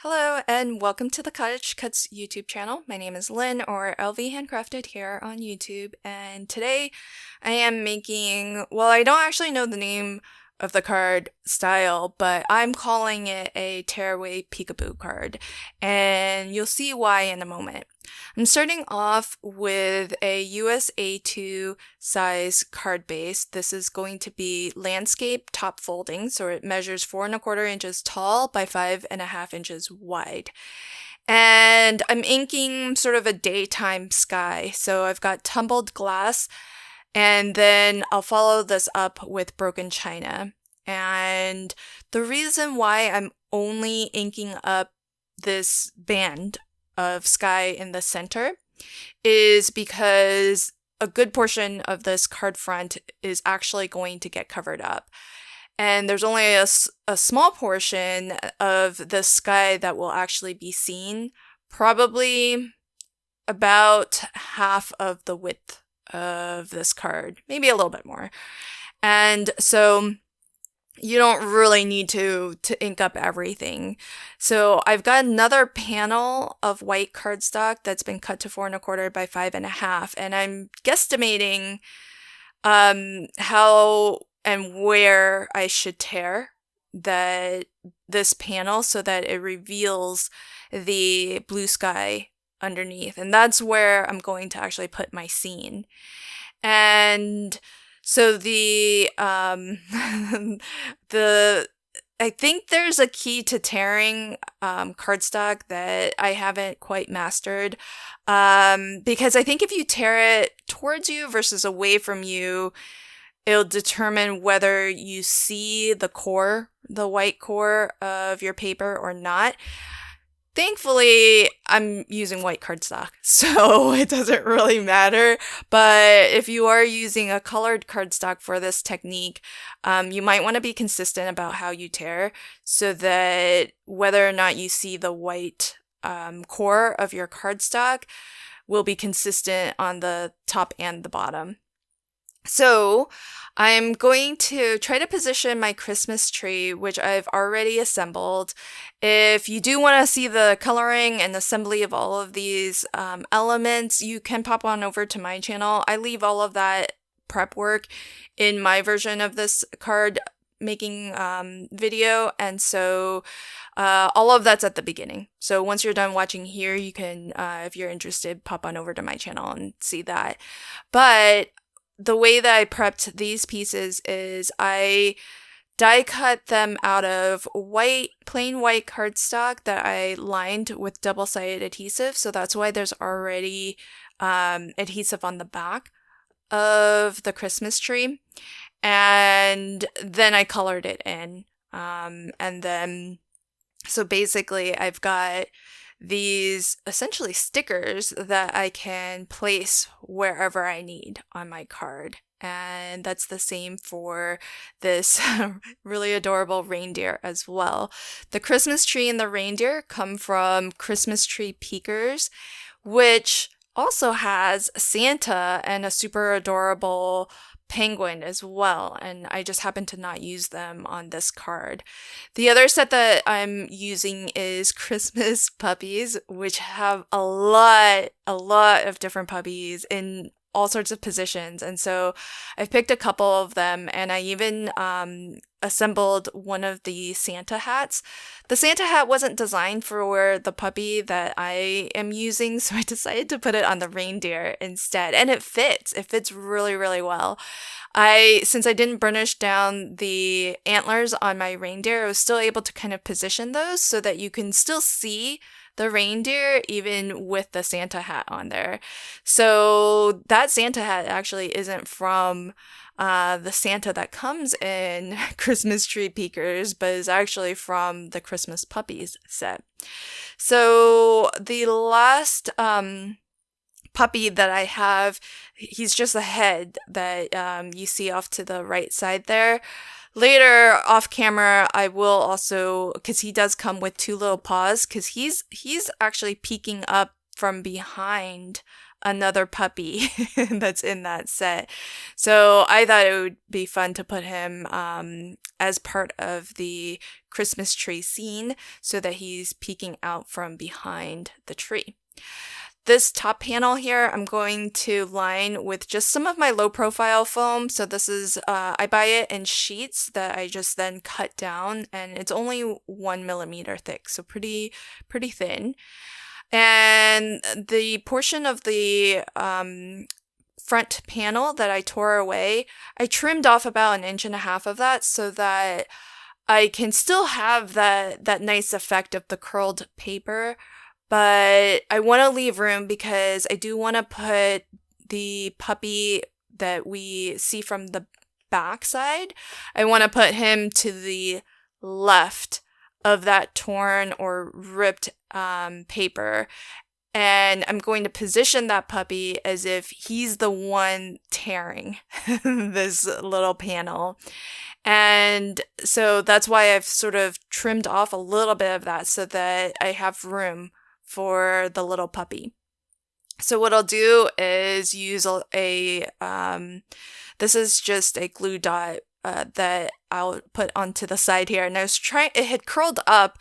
Hello and welcome to the CottageCutz YouTube channel. My name is Lynn, or LV Handcrafted here on YouTube, and today I am making, well, I don't actually know the name of the card style, but I'm calling it a tearaway peekaboo card, and you'll see why in a moment. I'm starting off with a US A2 size card base. This is going to be landscape top folding, so it measures 4¼ inches tall by 5½ inches wide. And I'm inking sort of a daytime sky. So I've got tumbled glass, and then I'll follow this up with broken china. And the reason why I'm only inking up this band of sky in the center is because a good portion of this card front is actually going to get covered up. And there's only a small portion of the sky that will actually be seen, probably about half of the width of this card, maybe a little bit more. And so you don't really need to ink up everything. So I've got another panel of white cardstock that's been cut to 4¼ by 5½, and I'm guesstimating how and where I should tear this panel so that it reveals the blue sky underneath. And that's where I'm going to actually put my scene. And so I think there's a key to tearing cardstock that I haven't quite mastered, because I think if you tear it towards you versus away from you, it'll determine whether you see the core, the white core of your paper or not. Thankfully, I'm using white cardstock, so it doesn't really matter. But if you are using a colored cardstock for this technique, you might want to be consistent about how you tear so that whether or not you see the white core of your cardstock will be consistent on the top and the bottom. So I'm going to try to position my Christmas tree, which I've already assembled. If you do want to see the coloring and assembly of all of these elements, you can pop on over to my channel. I leave all of that prep work in my version of this card making video, and so all of that's at the beginning. So once you're done watching here, you can, if you're interested, pop on over to my channel and see that. But the way that I prepped these pieces is I die cut them out of plain white cardstock that I lined with double-sided adhesive. So that's why there's already adhesive on the back of the Christmas tree. And then I colored it in. So basically I've got these essentially stickers that I can place wherever I need on my card. And that's the same for this really adorable reindeer as well. The Christmas tree and the reindeer come from Christmas Tree Peekers, which also has Santa and a super adorable penguin as well, and I just happen to not use them on this card. The other set that I'm using is Christmas puppies, which have a lot of different puppies in all sorts of positions, and so I've picked a couple of them, and I even assembled one of the Santa hats. The Santa hat wasn't designed for the puppy that I am using, so I decided to put it on the reindeer instead, and it fits really, really well. Since I didn't burnish down the antlers on my reindeer, I was still able to kind of position those so that you can still see the reindeer even with the Santa hat on there. So that Santa hat actually isn't from the Santa that comes in Christmas Tree Peekers, but is actually from the Christmas Puppies set. So the last puppy that I have, he's just a head that you see off to the right side there. Later, off camera, I will also, because he does come with two little paws, because he's actually peeking up from behind another puppy that's in that set. So I thought it would be fun to put him as part of the Christmas tree scene so that he's peeking out from behind the tree. This top panel here, I'm going to line with just some of my low profile foam. So this is, I buy it in sheets that I just then cut down, and it's only 1 millimeter thick, so pretty thin. And the portion of the front panel that I tore away, I trimmed off about 1.5 inches of that so that I can still have that nice effect of the curled paper. But I want to leave room because I do want to put the puppy that we see from the back side, I want to put him to the left of that torn or ripped paper. And I'm going to position that puppy as if he's the one tearing this little panel. And so that's why I've sort of trimmed off a little bit of that so that I have room for the little puppy. So what I'll do is use this is just a glue dot that I'll put onto the side here. And it had curled up,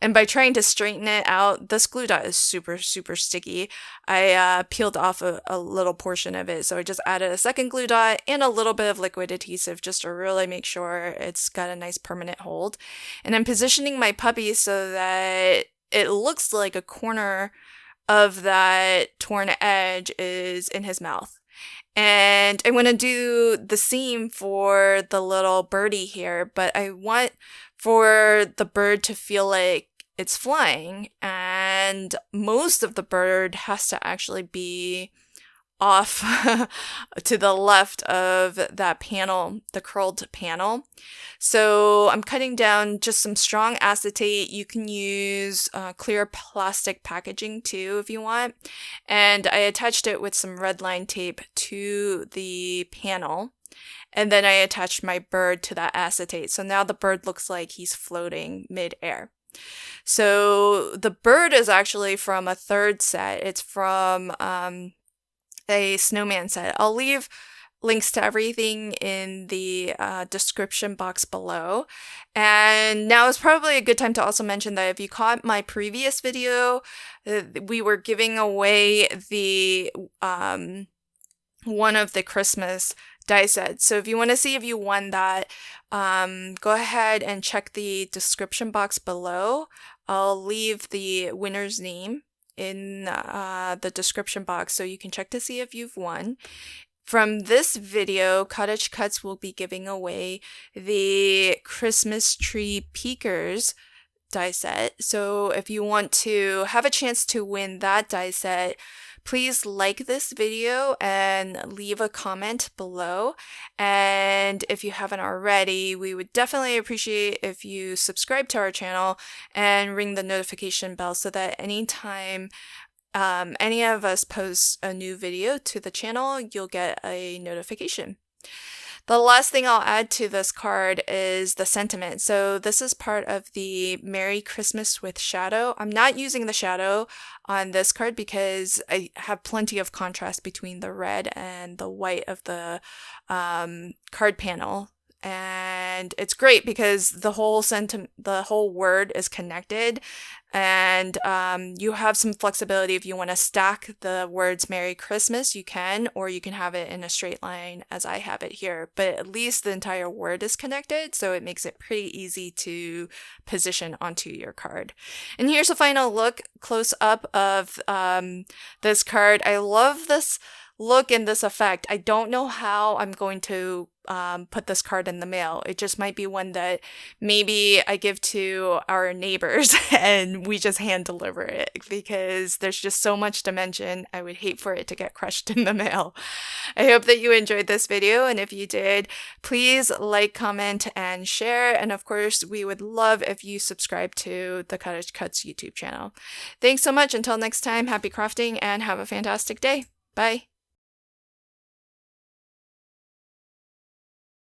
and by trying to straighten it out, this glue dot is super sticky. I peeled off a little portion of it, so I just added a second glue dot and a little bit of liquid adhesive just to really make sure it's got a nice permanent hold. And I'm positioning my puppy so that it looks like a corner of that torn edge is in his mouth. And I want to do the same for the little birdie here, but I want for the bird to feel like it's flying, and most of the bird has to actually be off to the left of that panel, the curled panel. So I'm cutting down just some strong acetate. You can use clear plastic packaging too if you want. And I attached it with some red line tape to the panel. And then I attached my bird to that acetate. So now the bird looks like he's floating mid-air. So the bird is actually from a third set. It's from a snowman set. I'll leave links to everything in the description box below. And now is probably a good time to also mention that if you caught my previous video, we were giving away the one of the Christmas die sets. So if you want to see if you won that, go ahead and check the description box below. I'll leave the winner's name in the description box so you can check to see if you've won. From this video, CottageCutz will be giving away the Christmas Tree Peekers die set. So if you want to have a chance to win that die set, please like this video and leave a comment below. And if you haven't already, we would definitely appreciate if you subscribe to our channel and ring the notification bell so that anytime any of us post a new video to the channel, you'll get a notification. The last thing I'll add to this card is the sentiment. So this is part of the Merry Christmas with Shadow. I'm not using the shadow on this card because I have plenty of contrast between the red and the white of the card panel. And it's great because the whole word is connected, and you have some flexibility. If you want to stack the words Merry Christmas, you can, or you can have it in a straight line as I have it here, but at least the entire word is connected, so it makes it pretty easy to position onto your card. And here's a final look close up of this card. I love this look and this effect. I don't know how I'm going to put this card in the mail. It just might be one that maybe I give to our neighbors and we just hand deliver it because there's just so much dimension. I would hate for it to get crushed in the mail. I hope that you enjoyed this video, and if you did, please like, comment, and share. And of course, we would love if you subscribe to the CottageCutz YouTube channel. Thanks so much. Until next time, happy crafting and have a fantastic day. Bye.